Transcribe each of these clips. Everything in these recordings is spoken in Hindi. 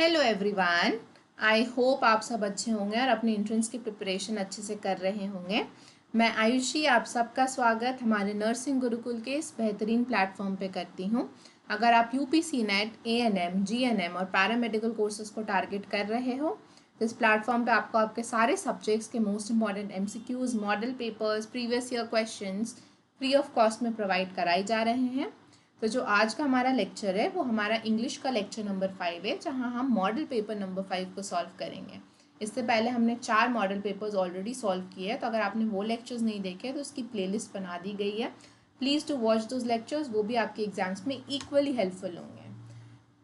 Hello everyone. आई होप आप सब अच्छे होंगे और अपनी एंट्रेंस की प्रिपरेशन अच्छे से कर रहे होंगे। मैं आयुषी आप सबका स्वागत हमारे नर्सिंग गुरुकुल के इस बेहतरीन प्लेटफॉर्म पे करती हूँ। अगर आप यूपीसी नेट, एएनएम, जीएनएम और पैरामेडिकल कोर्सेज को टारगेट कर रहे हो तो इस प्लेटफॉर्म पे आपको आपके सारे सब्जेक्ट्स के most important MCQs, model papers, previous year questions free of cost में प्रोवाइड कराए जा रहे हैं। तो जो आज का हमारा लेक्चर है वो हमारा इंग्लिश का लेक्चर नंबर 5 है, जहां हम मॉडल पेपर नंबर 5 को सॉल्व करेंगे। इससे पहले हमने 4 मॉडल पेपर्स ऑलरेडी सॉल्व किए हैं, तो अगर आपने वो लेक्चर्स नहीं देखे तो उसकी प्लेलिस्ट बना दी गई है। Please to watch those lectures, वो भी आपके एग्जाम्स में इक्वली हेल्पफुल होंगे।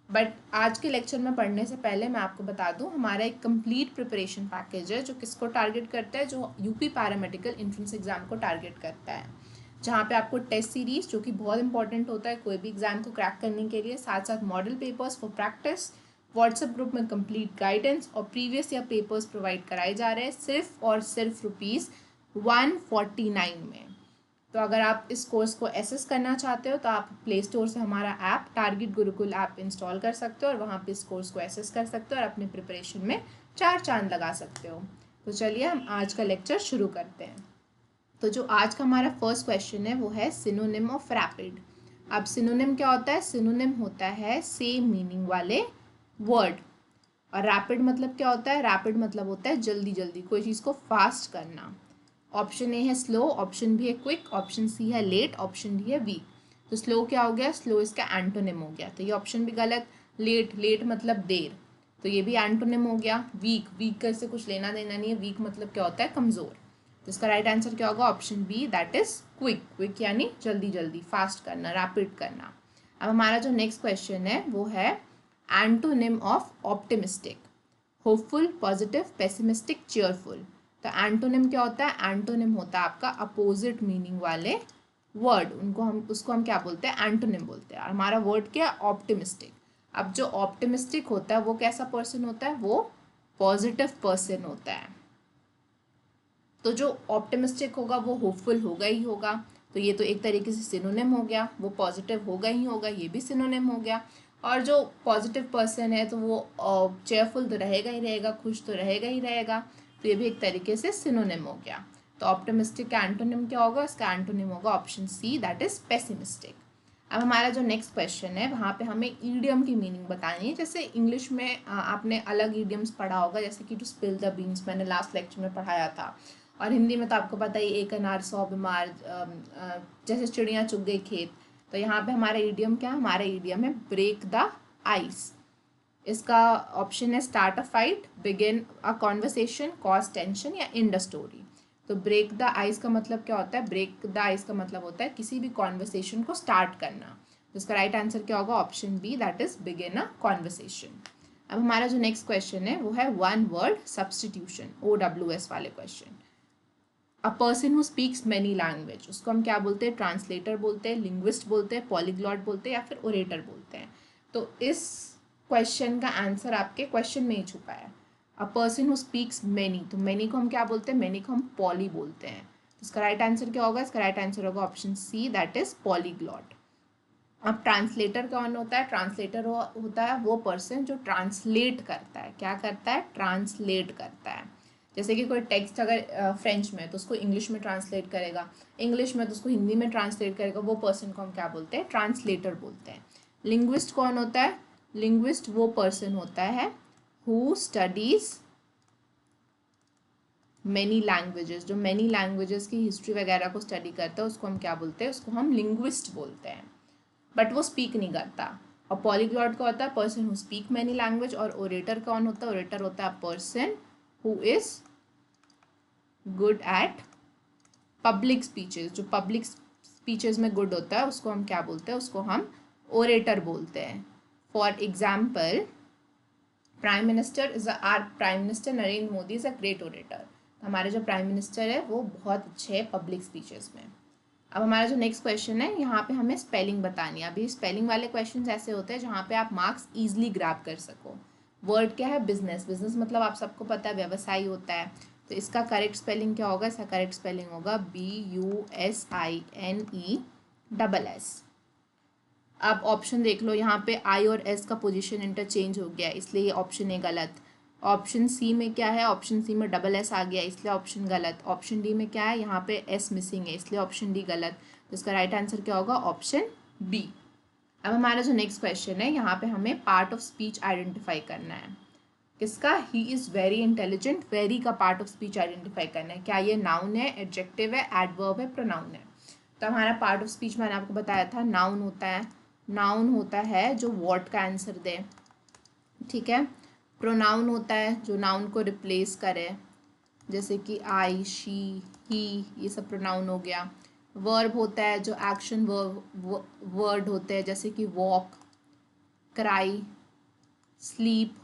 बट आज के लेक्चर में पढ़ने से पहले मैं आपको बता दूं, हमारा एक कंप्लीट प्रिपरेशन पैकेज है जो किसको टारगेट करता है, जो यूपी पैरामेडिकल एंट्रेंस एग्जाम को टारगेट करता है, जहाँ पे आपको टेस्ट सीरीज जो कि बहुत इंपॉर्टेंट होता है कोई भी एग्जाम को क्रैक करने के लिए, साथ साथ model papers for practice, WhatsApp group में कंप्लीट गाइडेंस और प्रीवियस ईयर पेपर्स प्रोवाइड कराए जा रहे हैं सिर्फ और सिर्फ ₹149 में। तो अगर आप इस कोर्स को एसेस करना चाहते हो तो आप प्ले स्टोर से हमारा app target Gurukul app install कर सकते हो और वहाँ पे इस कोर्स को एसेस कर सकते हो और अपने प्रिपरेशन में 4 चांद लगा सकते हो। तो चलिए हम आज का लेक्चर शुरू करते हैं। तो जो आज का हमारा फर्स्ट क्वेश्चन है वो है सिनोनिम ऑफ रैपिड। अब सिनोनिम क्या होता है? सिनोनिम होता है सेम मीनिंग वाले वर्ड। और रैपिड मतलब क्या होता है? रैपिड मतलब होता है जल्दी जल्दी, कोई चीज़ को फास्ट करना। ऑप्शन ए है स्लो, ऑप्शन बी है क्विक, ऑप्शन सी है लेट, ऑप्शन डी है वीक। तो स्लो क्या हो गया? स्लो इसका एंटोनिम हो गया, तो ये ऑप्शन भी गलत। लेट, लेट मतलब देर, तो ये भी एंटोनिम हो गया। वीक, वीक का इससे कुछ लेना देना नहीं है, वीक मतलब क्या होता है? कमज़ोर। तो इसका राइट आंसर क्या होगा? Option B, that is quick. Quick यानी जल्दी जल्दी, फास्ट करना, रैपिड करना। अब हमारा जो नेक्स्ट क्वेश्चन है वो है antonym of optimistic. Hopeful, positive, pessimistic, cheerful. तो एंटोनिम क्या होता है? एंटोनिम होता है आपका अपोजिट मीनिंग वाले वर्ड, उसको हम क्या बोलते हैं? एंटोनिम बोलते हैं। और हमारा वर्ड क्या है? ऑप्टिमिस्टिक। अब जो ऑप्टिमिस्टिक होता है वो कैसा पर्सन होता है? वो पॉजिटिव पर्सन होता है। तो जो ऑप्टिमिस्टिक होगा वो होपफुल होगा ही होगा, तो ये तो एक तरीके से सिनोनिम हो गया। वो पॉजिटिव होगा ही होगा, ये भी सिनोनिम हो गया। और जो पॉजिटिव पर्सन है तो वो चेयरफुल तो रहेगा ही रहेगा, खुश तो रहेगा ही रहेगा, तो ये भी एक तरीके से सिनोनिम हो गया। तो ऑप्टिमिस्टिक का एंटोनिम क्या होगा? इसका एंटोनिम होगा option C, that is pessimistic. अब हमारा जो नेक्स्ट क्वेश्चन है वहाँ पे हमें ईडियम की मीनिंग बतानी है। जैसे इंग्लिश में आपने अलग ईडियम्स पढ़ा होगा, जैसे कि टू स्पिल द बीन्स, मैंने लास्ट लेक्चर में पढ़ाया था। और हिंदी में तो आपको पता ही, एक अनार 100 बीमार, जैसे चिड़िया चुग गई खेत। तो यहाँ पे हमारा ईडियम क्या है? हमारा ईडियम है ब्रेक द आइस। इसका ऑप्शन है start a fight, begin a conversation, cause tension या एंड अ स्टोरी। तो ब्रेक द आइस का मतलब क्या होता है? ब्रेक द आइस का मतलब होता है किसी भी कॉन्वर्सेशन को स्टार्ट करना। तो इसका राइट आंसर क्या होगा? Option B, that is begin a conversation. अब हमारा जो नेक्स्ट क्वेश्चन है वो है वन वर्ड सब्सटीट्यूशन, OWS वाले question. A person who speaks many language, उसको हम क्या बोलते हैं? ट्रांसलेटर बोलते हैं, लिंग्विस्ट बोलते हैं, पॉलीग्लॉट बोलते हैं या फिर ओरेटर बोलते हैं। तो इस क्वेश्चन का आंसर आपके क्वेश्चन में ही छुपा है। अ पर्सन हु स्पीक्स मैनी, तो मैनी को हम क्या बोलते हैं? मैनी को हम पॉली बोलते हैं। तो इसका राइट आंसर क्या होगा? इसका राइट आंसर होगा option C, that is polyglot. अब ट्रांसलेटर कौन होता है? ट्रांसलेटर होता है वो पर्सन जो ट्रांसलेट करता है। क्या करता है? ट्रांसलेट करता है। जैसे कि कोई टेक्स्ट अगर फ्रेंच में है तो उसको इंग्लिश में ट्रांसलेट करेगा, इंग्लिश में तो उसको हिंदी में ट्रांसलेट करेगा, वो पर्सन को हम क्या बोलते हैं? ट्रांसलेटर बोलते हैं। लिंग्विस्ट कौन होता है? लिंग्विस्ट वो पर्सन होता है हु स्टडीज मैनी लैंग्वेजेस, जो मैनी लैंग्वेजेस की हिस्ट्री वगैरह को स्टडी करता है उसको हम क्या बोलते हैं? उसको हम लिंग्विस्ट बोलते हैं। बट वो स्पीक नहीं करता। और पॉलीग्लॉट का होता है person who speak many language. और ओरेटर कौन होता है? ओरेटर होता है person who is good at public speeches. जो पब्लिक स्पीचेस में गुड होता है उसको हम क्या बोलते हैं? उसको हम ओरेटर बोलते हैं। For example, prime minister is our prime minister Narendra Modi is a great orator. हमारे जो प्राइम मिनिस्टर है वो बहुत अच्छे हैं पब्लिक स्पीचेस में। अब हमारा जो नेक्स्ट क्वेश्चन है, यहाँ पे हमें स्पेलिंग बतानी है। अभी स्पेलिंग वाले क्वेश्चन ऐसे होते हैं जहाँ पे आप मार्क्स ईजिली ग्रैब कर सको। वर्ड क्या है? बिजनेस। बिजनेस मतलब आप सबको पता है व्यवसाय होता है। तो इसका करेक्ट स्पेलिंग क्या होगा? इसका करेक्ट स्पेलिंग होगा BUSINESS। अब ऑप्शन देख लो, यहाँ पे आई और एस का पोजीशन इंटरचेंज हो गया, इसलिए ये ऑप्शन ए गलत। ऑप्शन सी में क्या है, ऑप्शन सी में डबल एस आ गया, इसलिए ऑप्शन गलत। ऑप्शन डी में क्या है, यहाँ पे एस मिसिंग है, इसलिए ऑप्शन डी गलत। तो इसका राइट आंसर क्या होगा, ऑप्शन बी। अब हमारा जो नेक्स्ट क्वेश्चन है, यहाँ पे हमें पार्ट ऑफ स्पीच आइडेंटिफाई करना है। किसका, he is very intelligent, very का पार्ट ऑफ स्पीच आइडेंटिफाई करना है। क्या ये नाउन है, एडजेक्टिव है, एडवर्ब है, प्रोनाउन है। तो हमारा पार्ट ऑफ स्पीच मैंने आपको बताया था नाउन होता है। नाउन होता है जो व्हाट का आंसर दे, ठीक है। प्रोनाउन होता है जो नाउन को रिप्लेस करे, जैसे कि आई, शी, ही, ये सब प्रोनाउन हो गया। वर्ब होता है जो एक्शन वर्ड होते हैं, जैसे कि वॉक, क्राई, स्लीप।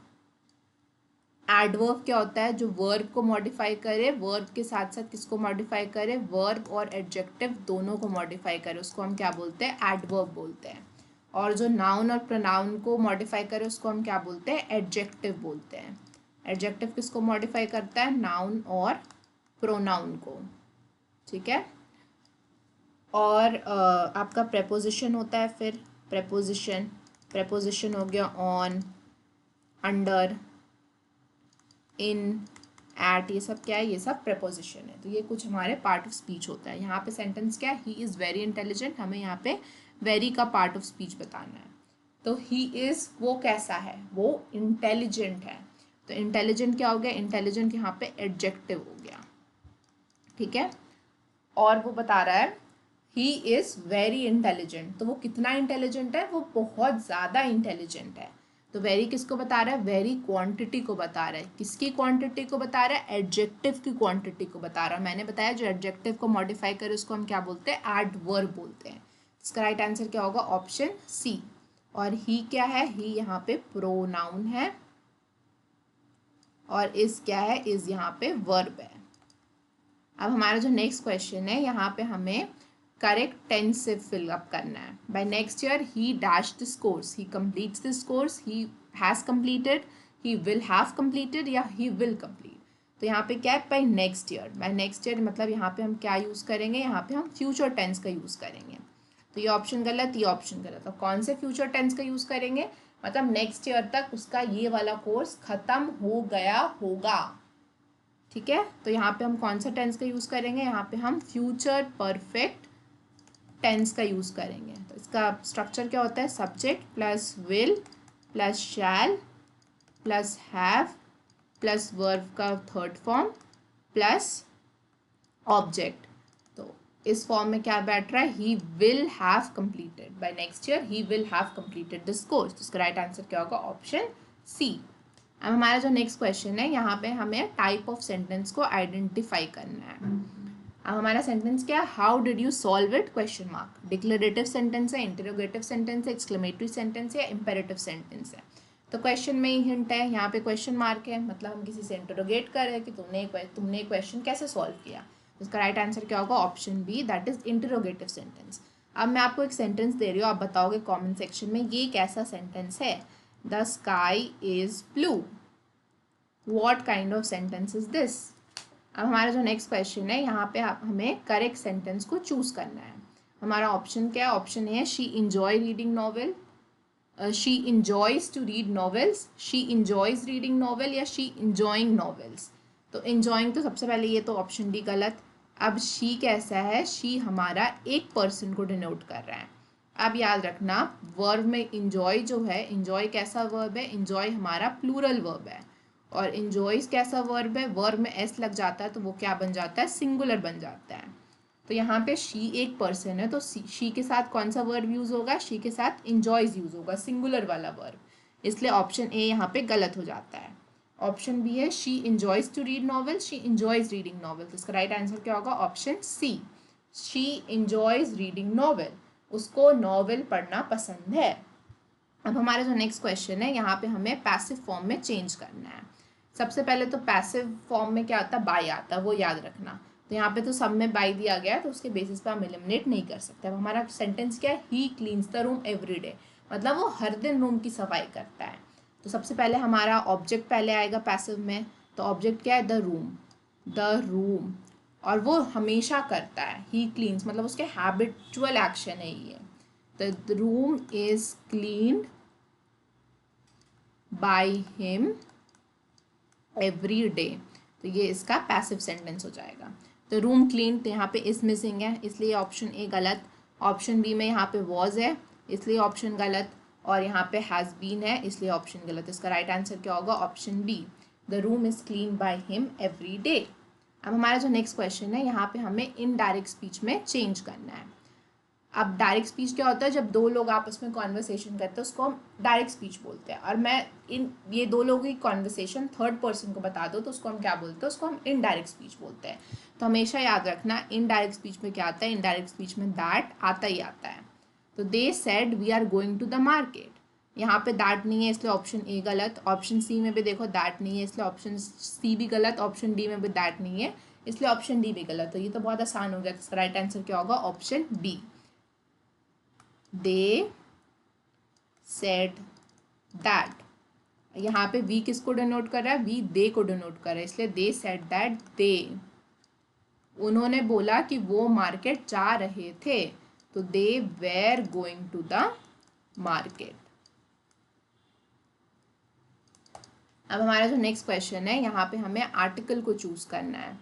एडवर्ब क्या होता है, जो वर्ब को मॉडिफाई करे, वर्ब के साथ साथ किसको मॉडिफाई करे, वर्ब और एडजेक्टिव दोनों को मॉडिफाई करे, उसको हम क्या बोलते हैं, एडवर्ब बोलते हैं। और जो नाउन और प्रोनाउन को मॉडिफाई करे उसको हम क्या बोलते हैं, एडजेक्टिव बोलते हैं। एडजेक्टिव किसको मॉडिफाई करता है, नाउन और प्रोनाउन को, ठीक है। और आपका प्रेपोजिशन होता है, फिर प्रेपोजिशन हो गया ऑन, अंडर, इन, एट, ये सब क्या है, ये सब प्रेपोजिशन है। तो ये कुछ हमारे पार्ट ऑफ स्पीच होता है। यहाँ पे सेंटेंस क्या है, ही इज़ वेरी इंटेलिजेंट, हमें यहाँ पे वेरी का पार्ट ऑफ स्पीच बताना है। तो ही इज़ वो कैसा है, वो इंटेलिजेंट है। तो इंटेलिजेंट क्या हो गया, इंटेलिजेंट यहाँ पे एडजेक्टिव हो गया, ठीक है। और वो बता रहा है ही इज़ वेरी इंटेलिजेंट, तो वो कितना इंटेलिजेंट है, वो बहुत ज़्यादा इंटेलिजेंट है। तो वेरी किसको बता रहा है, वेरी क्वांटिटी को बता रहा है। किसकी क्वांटिटी को बता रहा है, एडजेक्टिव की क्वांटिटी को बता रहा है। मैंने बताया जो एडजेक्टिव को मॉडिफाई करे उसको हम क्या बोलते हैं, एडवर्ब बोलते हैं। इसका राइट आंसर क्या होगा, ऑप्शन सी। और ही क्या है, ही यहाँ पे प्रोनाउन है, और इज क्या है, इज यहाँ पे वर्ब है। अब हमारा जो नेक्स्ट क्वेश्चन है, यहाँ पे हमें करेक्ट टेंस से फिल अप करना है। By next year he dash this course, he completes this course, he has completed, he will have completed, या ही विल कंप्लीट। तो यहाँ पे क्या है, by next year. By next year मतलब यहाँ पे हम क्या यूज़ करेंगे, यहाँ पे हम फ्यूचर टेंस का यूज़ करेंगे। तो ये ऑप्शन गलत, ये ऑप्शन गलत। तो कौन से फ्यूचर टेंस का यूज़ करेंगे, मतलब नेक्स्ट ईयर तक उसका ये वाला कोर्स ख़त्म हो गया होगा, ठीक है। तो यहाँ पे हम कौन सा टेंस का यूज़ करेंगे, यहाँ पे हम फ्यूचर परफेक्ट टेंस का यूज़ करेंगे। तो इसका स्ट्रक्चर क्या होता है, subject plus will plus shall plus have plus verb का थर्ड फॉर्म प्लस ऑब्जेक्ट। तो इस फॉर्म में क्या बैठ रहा है, he will have completed, by next year he will have completed this course. तो इसका राइट आंसर क्या होगा, ऑप्शन सी। अब हमारा जो नेक्स्ट क्वेश्चन है, यहाँ पे हमें टाइप ऑफ सेंटेंस को आइडेंटिफाई करना है। अब हमारा सेंटेंस क्या है, how did you solve it, question mark. Declarative sentence है, इंटरोगेटिव सेंटेंस है, एक्सक्लेमेटरी सेंटेंस है, या इंपेरेटिव सेंटेंस है। तो क्वेश्चन में ही हिंट है, यहाँ पे क्वेश्चन मार्क है, मतलब हम किसी से इंटरोगेट कर रहे हैं कि तुमने क्वेश्चन कैसे सॉल्व किया। इसका राइट आंसर क्या होगा, option B, that is interrogative sentence. अब मैं आपको एक सेंटेंस दे रही हूँ, आप बताओगे कमेंट सेक्शन में ये कैसा सेंटेंस है। The sky is blue, what kind of sentence is this. अब हमारा जो नेक्स्ट क्वेश्चन है, यहाँ पे हमें करेक्ट सेंटेंस को चूज करना है। हमारा ऑप्शन क्या है, ऑप्शन है she enjoy reading novel, she enjoys to read novels, she enjoys reading novel, या शी इंजॉइंग नॉवेल्स। तो इंजॉइंग तो सबसे पहले ये तो ऑप्शन डी गलत। अब शी कैसा है, शी हमारा एक पर्सन को डिनोट कर रहा है। अब याद रखना वर्ब में इंजॉय जो है, इंजॉय कैसा वर्ब है, इंजॉय हमारा प्लूरल वर्ब है। और इंजॉयज कैसा वर्ब है, वर्ब में एस लग जाता है तो वो क्या बन जाता है, सिंगुलर बन जाता है। तो यहाँ पे शी एक पर्सन है, तो शी के साथ कौन सा वर्ब यूज़ होगा, शी के साथ इंजॉयज यूज़ होगा, सिंगुलर वाला वर्ब। इसलिए ऑप्शन ए यहाँ पे गलत हो जाता है। ऑप्शन बी है she enjoys to read novel, she enjoys reading novel. तो इसका राइट आंसर क्या होगा, option C, she enjoys reading novel, उसको नॉवेल पढ़ना पसंद है। अब हमारा जो नेक्स्ट क्वेश्चन है, यहाँ पे हमें पैसिव फॉर्म में चेंज करना है। सबसे पहले तो पैसिव फॉर्म में क्या आता है, बाय आता है, वो याद रखना। तो यहाँ पे तो सब में बाय दिया गया है, तो उसके बेसिस पे हम एलिमिनेट नहीं कर सकते। अब हमारा सेंटेंस क्या है, he cleans the room every day, मतलब वो हर दिन रूम की सफाई करता है। तो सबसे पहले हमारा ऑब्जेक्ट पहले आएगा पैसिव में, तो ऑब्जेक्ट क्या है, द रूम, और वो हमेशा करता है, ही क्लीन्स मतलब उसके हैबिचुअल एक्शन है ये। The room is cleaned bye him every day. तो ये इसका पैसिव सेंटेंस हो जाएगा। तो रूम क्लीन, तो यहाँ पे इज मिसिंग है इसलिए ऑप्शन ए गलत। ऑप्शन बी में यहाँ पे वॉज है इसलिए ऑप्शन गलत, और यहाँ पे हैज़ बीन है इसलिए ऑप्शन गलत। इसका राइट आंसर क्या होगा? Option B, the room is clean by him every day. अब हमारा जो नेक्स्ट क्वेश्चन है, यहाँ पे हमें इनडायरेक्ट स्पीच में चेंज करना है। अब डायरेक्ट स्पीच क्या होता है? जब दो लोग आपस में कॉन्वर्सेशन करते हैं उसको हम डायरेक्ट स्पीच बोलते हैं, और मैं ये दो लोगों की कॉन्वर्सेशन थर्ड पर्सन को बता दो तो उसको हम क्या बोलते हैं? उसको हम इनडायरेक्ट स्पीच बोलते हैं। तो हमेशा याद रखना, इनडायरेक्ट स्पीच में क्या आता है? इनडायरेक्ट स्पीच में दैट आता ही आता है। तो they said we are going to the market, यहाँ पे दैट नहीं है इसलिए ऑप्शन ए गलत। ऑप्शन सी में भी देखो दैट नहीं है इसलिए ऑप्शन सी भी गलत। ऑप्शन डी में भी दैट नहीं है इसलिए ऑप्शन डी भी गलत। तो ये तो बहुत आसान हो गया। इसका राइट आंसर क्या होगा? Option B, they said that. यहाँ पे वी किसको डिनोट कर रहा है? वी दे को डिनोट कर रहा है, इसलिए दे सेड दैट, दे, उन्होंने बोला कि वो मार्केट जा रहे थे, तो they were going to the market. अब हमारा जो नेक्स्ट क्वेश्चन है, यहाँ पे हमें आर्टिकल को चूज करना है।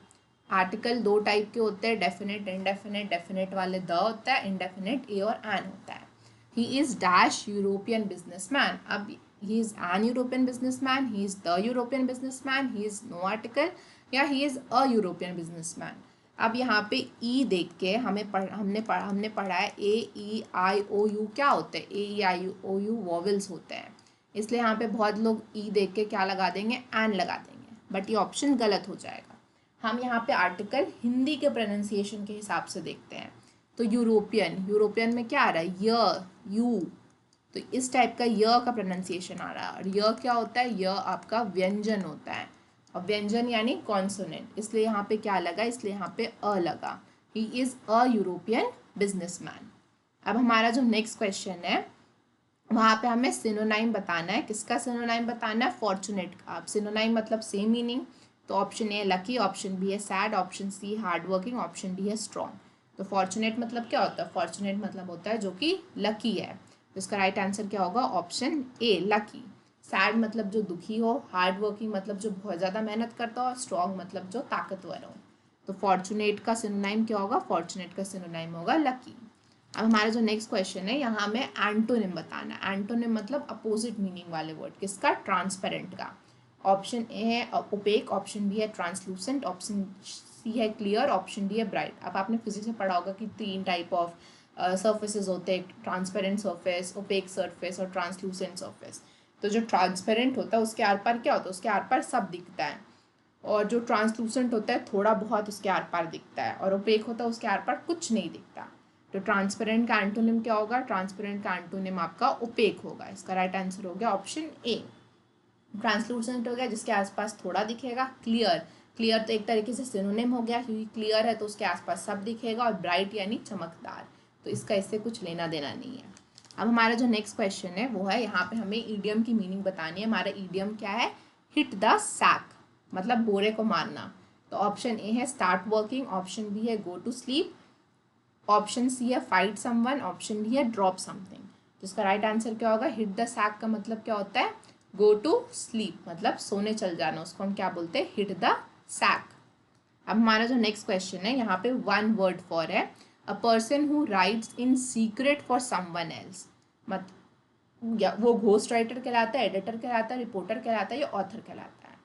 आर्टिकल दो टाइप के होते हैं, डेफिनेट इनडेफिनेट। डेफिनेट वाले द होता है, इनडेफिनेट ए और एन होता है। He is dash European businessman. अब he is an European businessman, he is the European businessman, he is no article, या he is a European businessman. अब यहाँ पे ई देख के हमने पढ़ा है ए ई आई ओ यू क्या होते हैं? ए ई आई ओ यू वॉवेल्स होते हैं, इसलिए यहाँ पे बहुत लोग ई देख के क्या लगा देंगे? एन लगा देंगे, बट ये ऑप्शन गलत हो जाएगा। हम यहाँ पे आर्टिकल हिंदी के प्रोनाउंसिएशन के हिसाब से देखते हैं। तो यूरोपियन, यूरोपियन में क्या आ रहा है? य, यू, तो इस टाइप का य का प्रोनाउंसिएशन आ रहा है। और य क्या होता है? य आपका व्यंजन होता है, और व्यंजन यानी कॉन्सोनेंट, इसलिए यहाँ पे क्या लगा? इसलिए यहाँ पे अ लगा। ही इज अ यूरोपियन बिजनेसमैन। अब हमारा जो नेक्स्ट क्वेश्चन है, वहाँ पे हमें सिनोनाइम बताना है। किसका सिनोनाइम बताना है? फॉर्चुनेट का। अब सिनोनाइम मतलब सेम मीनिंग, तो option A lucky, option B है sad, option C hard working, option D है स्ट्रॉन्ग। तो फॉर्चुनेट मतलब क्या होता है? फॉर्चुनेट मतलब होता है जो कि लकी है। तो इसका राइट आंसर क्या होगा? Option A, lucky. सैड मतलब जो दुखी हो, हार्ड वर्किंग मतलब जो बहुत ज़्यादा मेहनत करता हो, और स्ट्रॉन्ग मतलब जो ताकतवर हो। तो फॉर्चुनेट का सिनोनाइम क्या होगा? फॉर्चुनेट का सिनोनाइम होगा लकी। अब हमारा जो नेक्स्ट क्वेश्चन है, यहाँ हमें एंटोनिम बताना है। एंटोनिम मतलब अपोजिट मीनिंग वाले वर्ड। किसका? ट्रांसपेरेंट का। ऑप्शन ए है ओपेक, ऑप्शन बी है ट्रांसलूसेंट, ऑप्शन सी है क्लियर, ऑप्शन डी है ब्राइट। अब आपने फिजिक्स में पढ़ा होगा कि 3 टाइप ऑफ सर्फेसेस होते हैं, ट्रांसपेरेंट सर्फेस, ओपेक सर्फेस और ट्रांसलूसेंट सर्फेस। तो जो ट्रांसपेरेंट होता है उसके आर पार क्या होता है? उसके आर पार सब दिखता है, और जो ट्रांसलूसेंट होता है थोड़ा बहुत उसके आर पार दिखता है, और ओपेक होता है उसके आर पार कुछ नहीं दिखता। तो ट्रांसपेरेंट का एंटोनिम क्या होगा? ट्रांसपेरेंट का एंटोनिम आपका ओपेक होगा। इसका राइट आंसर हो गया ऑप्शन ए। ट्रांसलूसेंट हो गया जिसके आसपास थोड़ा दिखेगा। क्लियर, क्लियर तो एक तरीके से सिनोनिम हो गया, क्योंकि क्लियर है तो उसके आसपास सब दिखेगा। और ब्राइट यानी चमकदार, तो इसका इससे कुछ लेना देना नहीं है। अब हमारा जो नेक्स्ट क्वेश्चन है वो है, यहाँ पे हमें ईडियम की मीनिंग बतानी है। हमारा ईडियम क्या है? हिट द सैक, मतलब बोरे को मारना। तो ऑप्शन ए है स्टार्ट वर्किंग, ऑप्शन बी है go to sleep, option C है फाइट समवन, ऑप्शन डी है ड्रॉप समथिंग। तो इसका राइट आंसर क्या होगा? हिट द सैक का मतलब क्या होता है? गो टू स्लीप, मतलब सोने चल जाना, उसको हम क्या बोलते हैं? Hit the sack. अब हमारा जो नेक्स्ट क्वेश्चन है, यहाँ पे वन वर्ड फॉर है, अ person who rights in secret for someone else. मत या वो घोस्ट राइटर कहलाता है, एडिटर कहलाता है, रिपोर्टर कहलाता है, या ऑथर कहलाता है।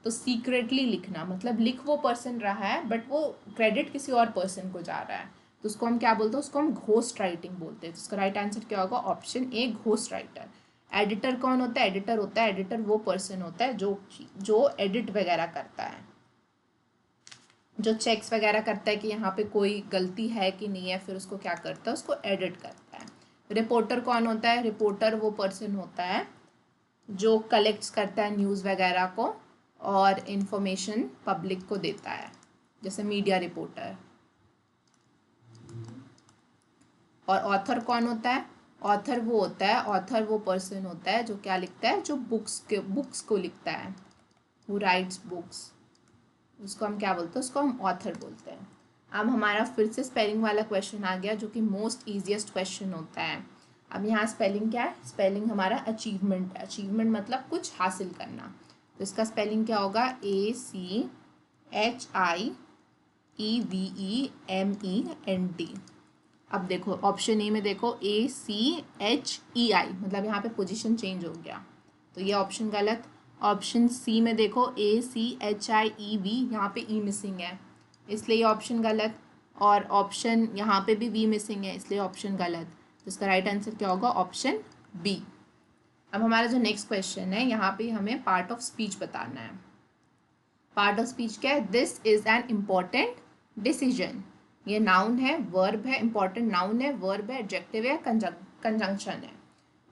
तो सीक्रेटली लिखना मतलब लिख वो पर्सन रहा है बट वो क्रेडिट किसी और पर्सन को जा रहा है, तो उसको हम क्या बोलते हैं? उसको हम घोस्ट राइटिंग बोलते हैं। तो उसका राइट आंसर क्या होगा? ऑप्शन ए, घोस्ट राइटर। एडिटर कौन होता है? एडिटर होता है, एडिटर वो पर्सन होता है जो एडिट वगैरह करता है, जो चेक्स वगैरह करता है कि यहाँ पे कोई गलती है कि नहीं है, फिर उसको क्या करता है? उसको एडिट करता है। रिपोर्टर कौन होता है? रिपोर्टर वो पर्सन होता है जो कलेक्ट्स करता है न्यूज़ वगैरह को और इन्फॉर्मेशन पब्लिक को देता है, जैसे मीडिया रिपोर्टर। और ऑथर कौन होता है? ऑथर वो होता है, ऑथर वो पर्सन होता है जो क्या लिखता है? जो बुक्स को लिखता है, हु राइट्स बुक्स, उसको हम क्या बोलते हैं? उसको हम ऑथर बोलते हैं। अब हमारा फिर से स्पेलिंग वाला क्वेश्चन आ गया, जो कि मोस्ट ईजिएस्ट क्वेश्चन होता है। अब यहाँ स्पेलिंग क्या है, स्पेलिंग हमारा अचीवमेंट है, अचीवमेंट मतलब कुछ हासिल करना, तो इसका स्पेलिंग क्या होगा, ACHIEVEMENT। अब देखो ऑप्शन ए में देखो ACHEI, मतलब यहाँ पे पोजीशन चेंज हो गया, तो ये ऑप्शन गलत। ऑप्शन सी में देखो ACHIEV, यहाँ पे ई मिसिंग है, इसलिए ये ऑप्शन गलत। और ऑप्शन यहाँ पे भी वी मिसिंग है, इसलिए ऑप्शन गलत। तो इसका राइट आंसर क्या होगा, ऑप्शन बी। अब हमारा जो नेक्स्ट क्वेश्चन है, यहाँ पे हमें पार्ट ऑफ स्पीच बताना है। पार्ट ऑफ स्पीच क्या है, this is an important decision. ये नाउन है, वर्ब है, इंपॉर्टेंट नाउन है, वर्ब है, एडजेक्टिव है, कंजंक्शन है।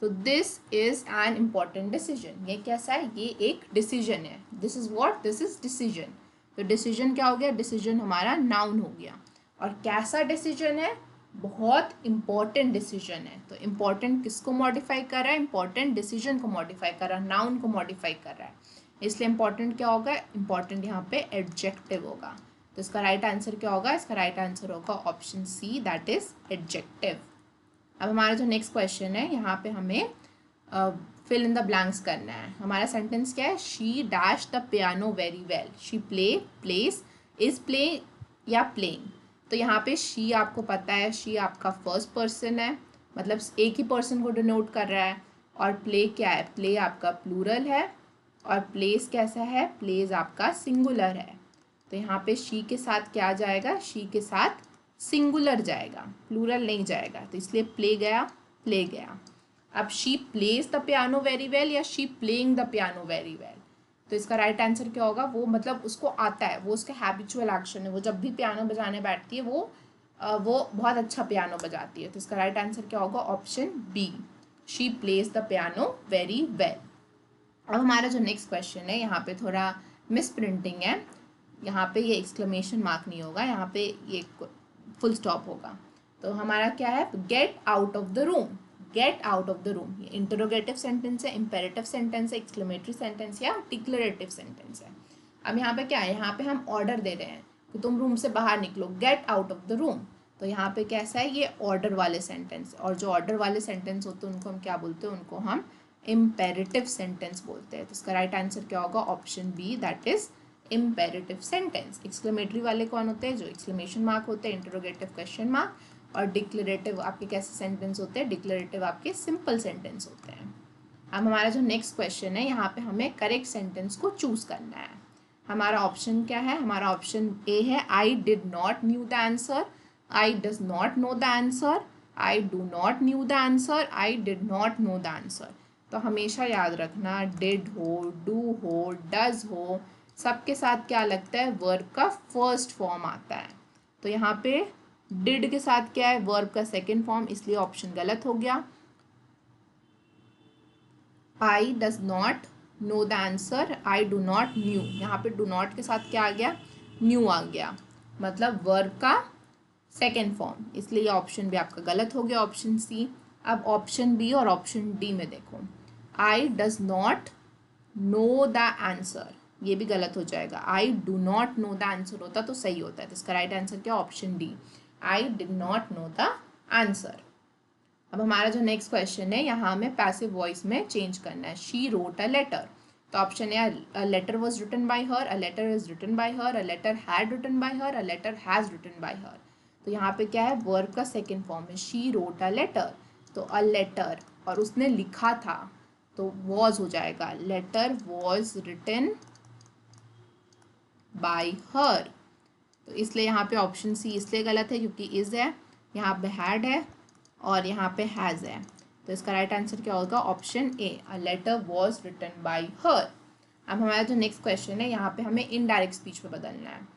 तो this is an important decision, ये कैसा है, ये एक डिसीजन है। This is what, this is decision. तो डिसीजन क्या हो गया, डिसीजन हमारा नाउन हो गया। और कैसा डिसीजन है, बहुत इंपॉर्टेंट डिसीजन है। तो इंपॉर्टेंट किसको मॉडिफाई कर रहा है, इंपॉर्टेंट डिसीजन को मॉडिफाई कर रहा है, नाउन को मॉडिफाई कर रहा है, इसलिए इंपॉर्टेंट क्या होगा, इंपॉर्टेंट यहाँ पे एडजेक्टिव होगा। तो इसका राइट आंसर क्या होगा, इसका राइट आंसर होगा option C, that is adjective. अब हमारा जो नेक्स्ट क्वेश्चन है, यहाँ पे हमें फिल इन द ब्लैंक्स करना है। हमारा सेंटेंस क्या है, she dash the piano very well, she place, is play या प्लेइंग। तो यहाँ पे शी आपको पता है, शी आपका फर्स्ट पर्सन है, मतलब एक ही पर्सन को डिनोट कर रहा है। और प्ले क्या है, प्ले आपका प्लूरल है। और प्लेस कैसा है, प्लेस आपका सिंगुलर है। तो यहाँ पे शी के साथ क्या जाएगा, शी के साथ सिंगुलर जाएगा, प्लूरल नहीं जाएगा, तो इसलिए प्ले गया, प्ले गया। अब she plays the piano very well या she playing the piano very well, तो इसका राइट आंसर क्या होगा, वो मतलब उसको आता है, वो उसका हैबिचुअल एक्शन है, वो जब भी पियानो बजाने बैठती है वो बहुत अच्छा पियानो बजाती है। तो इसका राइट आंसर क्या होगा, option B, she plays the piano very well. अब हमारा जो नेक्स्ट क्वेश्चन है, यहाँ पे थोड़ा मिस प्रिंटिंग है, यहाँ पे ये एक्सक्लेमेशन मार्क नहीं होगा, यहाँ पे ये फुल स्टॉप होगा। तो हमारा क्या है, get out of the room, get out of the room. ये इंटरोगेटिव सेंटेंस है, इम्पेरेटिव सेंटेंस है, एक्सक्लेमेटरी सेंटेंस या डिक्लेरेटिव सेंटेंस है। अब यहाँ पे क्या है, यहाँ पे हम ऑर्डर दे रहे हैं कि तुम रूम से बाहर निकलो, get out of the room. तो यहाँ पे कैसा है, ये ऑर्डर वाले सेंटेंस, और जो ऑर्डर वाले सेंटेंस होते हैं उनको हम क्या बोलते हैं, उनको हम इम्पेरेटिव सेंटेंस बोलते हैं। तो इसका राइट आंसर क्या होगा, option B, that is imperative sentence. Exclamatory वाले कौन होते हैं, जो एक्सक्लेमेशन मार्क होते हैं, इंटरोगेटिव क्वेश्चन मार्क। और डिक्लेरेटिव आपके कैसे सेंटेंस होते हैं, डिक्लेरेटिव आपके सिंपल सेंटेंस होते हैं। अब हमारा जो नेक्स्ट क्वेश्चन है, यहाँ पे हमें करेक्ट सेंटेंस को चूज करना है। हमारा ऑप्शन क्या है, हमारा ऑप्शन ए है, I did not new the answer, I does not know the answer, I do not new the answer, I did not know the answer. तो हमेशा याद रखना, डिड हो, डू हो, डज हो, सबके साथ क्या लगता है, वर्ब का फर्स्ट फॉर्म आता है। तो यहाँ पे डिड के साथ क्या है, वर्ब का सेकेंड फॉर्म, इसलिए ऑप्शन गलत हो गया। I does not know the answer, I do not new, यहाँ पे डू नॉट के साथ क्या आ गया, न्यू आ गया, मतलब वर्ब का सेकेंड फॉर्म, इसलिए ये ऑप्शन भी आपका गलत हो गया, ऑप्शन सी। अब ऑप्शन बी और ऑप्शन डी में देखो, I does not know the answer, ये भी गलत हो जाएगा, I do not know the answer होता तो सही होता है। तो इसका राइट आंसर क्या, option D, I did not know the answer. अब हमारा जो नेक्स्ट क्वेश्चन है, यहाँ हमें पैसिव वॉइस में चेंज करना है, शी रोट अ लेटर। तो ऑप्शन है, a letter was written by her, a letter is written by her, a letter had written by her, a letter has written by her. तो यहाँ पे क्या है, वर्ब का सेकेंड फॉर्म है, शी रोट अ लेटर, तो अ लेटर, और उसने लिखा था, तो वॉज हो जाएगा, letter was written by her. तो इसलिए यहाँ पे ऑप्शन सी इसलिए गलत है क्योंकि इज है, यहाँ पे हैड है और यहाँ पे हैज़ है। तो इसका राइट आंसर क्या होगा, option A, a letter was written by her. अब हमारा जो नेक्स्ट क्वेश्चन है, यहाँ पे हमें इनडायरेक्ट स्पीच में बदलना है।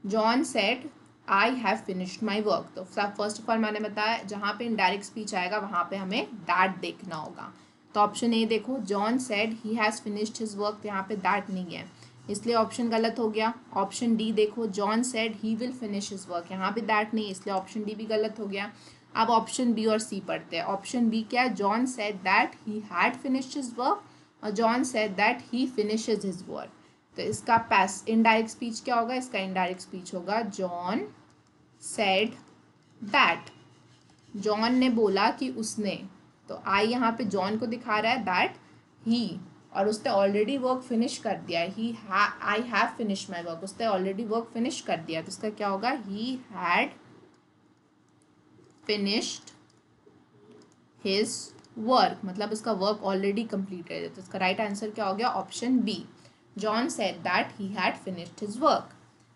John said I have finished my work. तो फर्स्ट ऑफ ऑल मैंने बताया, जहाँ पे इनडायरेक्ट स्पीच आएगा वहाँ पे हमें दैट देखना होगा। तो ऑप्शन ए देखो, John said he has finished his work, तो यहाँ पे दैट नहीं है, इसलिए ऑप्शन गलत हो गया। ऑप्शन डी देखो, John said he will finish his work, यहाँ पे दैट नहीं, इसलिए ऑप्शन डी भी गलत हो गया। अब ऑप्शन बी और सी पढ़ते हैं। ऑप्शन बी क्या है, John said that he had finished his work, और John said that he finishes his work. तो इसका पैस इनडायरेक्ट स्पीच क्या होगा, इसका इनडायरेक्ट स्पीच होगा, जॉन सेड दैट, जॉन ने बोला कि उसने, तो आई यहाँ पे जॉन को दिखा रहा है दैट ही, और उसने ऑलरेडी वर्क फिनिश कर दिया है, I have finish my work, उसने ऑलरेडी वर्क फिनिश कर दिया, तो इसका क्या होगा, ही हैड फिनिश्ड हिज वर्क, मतलब उसका वर्क ऑलरेडी कंप्लीटेड है। तो इसका राइट आंसर क्या हो गया, option B, John said that he had finished his work.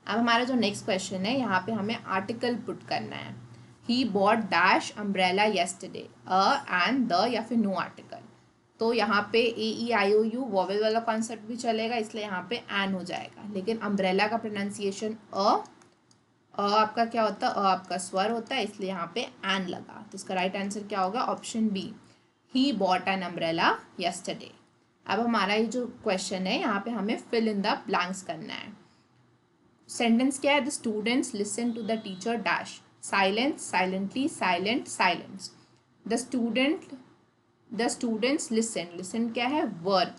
अब हमारा जो नेक्स्ट क्वेश्चन है, यहाँ पे हमें आर्टिकल पुट करना है। He bought dash umbrella yesterday, a and the या फिर नो आर्टिकल। तो यहाँ पे AEIOU वॉवेल वाला कॉन्सेप्ट भी चलेगा, इसलिए यहाँ पे एन हो जाएगा, लेकिन अम्ब्रेला का प्रोनाउंसिएशन आपका क्या होता है, आपका स्वर होता है, इसलिए यहाँ पे एन लगा। तो इसका राइट आंसर क्या होगा, option B, he bought an umbrella yesterday. अब हमारा ये जो क्वेश्चन है, यहाँ पे हमें फिल इन द ब्लैंक्स करना है। सेंटेंस क्या है, the students listen to the teacher dash, silence, silently, silent, silence. The students listen क्या है, verb.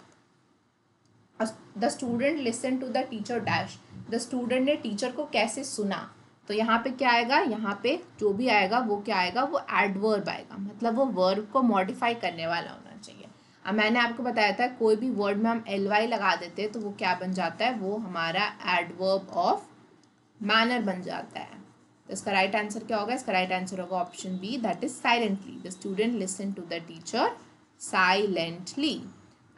The student listen to the teacher dash, the student ने टीचर को कैसे सुना। तो यहाँ पे क्या आएगा, यहाँ पे जो भी आएगा वो क्या आएगा, वो एडवर्ब आएगा, मतलब वो वर्ब को मॉडिफाई करने वाला होना चाहिए। अब मैंने आपको बताया था कोई भी वर्ड में हम ly लगा देते हैं तो वो क्या बन जाता है, वो हमारा एडवर्ब ऑफ मैनर बन जाता है। तो इसका राइट आंसर क्या होगा, इसका राइट आंसर होगा option B, that is silently. The student listen to the teacher silently.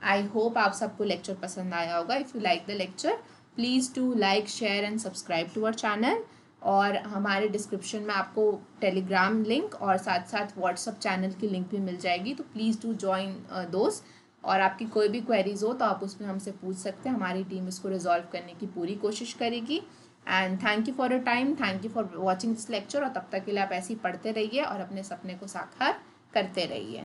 I hope आप सबको लेक्चर पसंद आया होगा। If you like the lecture, please do like, share and subscribe to our channel. और हमारे डिस्क्रिप्शन में आपको टेलीग्राम लिंक और साथ साथ व्हाट्सअप चैनल की लिंक भी मिल जाएगी, तो प्लीज़ डू ज्वाइन दोस्त। और आपकी कोई भी क्वेरीज हो तो आप उसमें हमसे पूछ सकते हैं, हमारी टीम इसको रिजॉल्व करने की पूरी कोशिश करेगी। And thank you for your time, thank you for watching this lecture. और तब तक के लिए आप ऐसे ही पढ़ते रहिए और अपने सपने को साकार करते रहिए।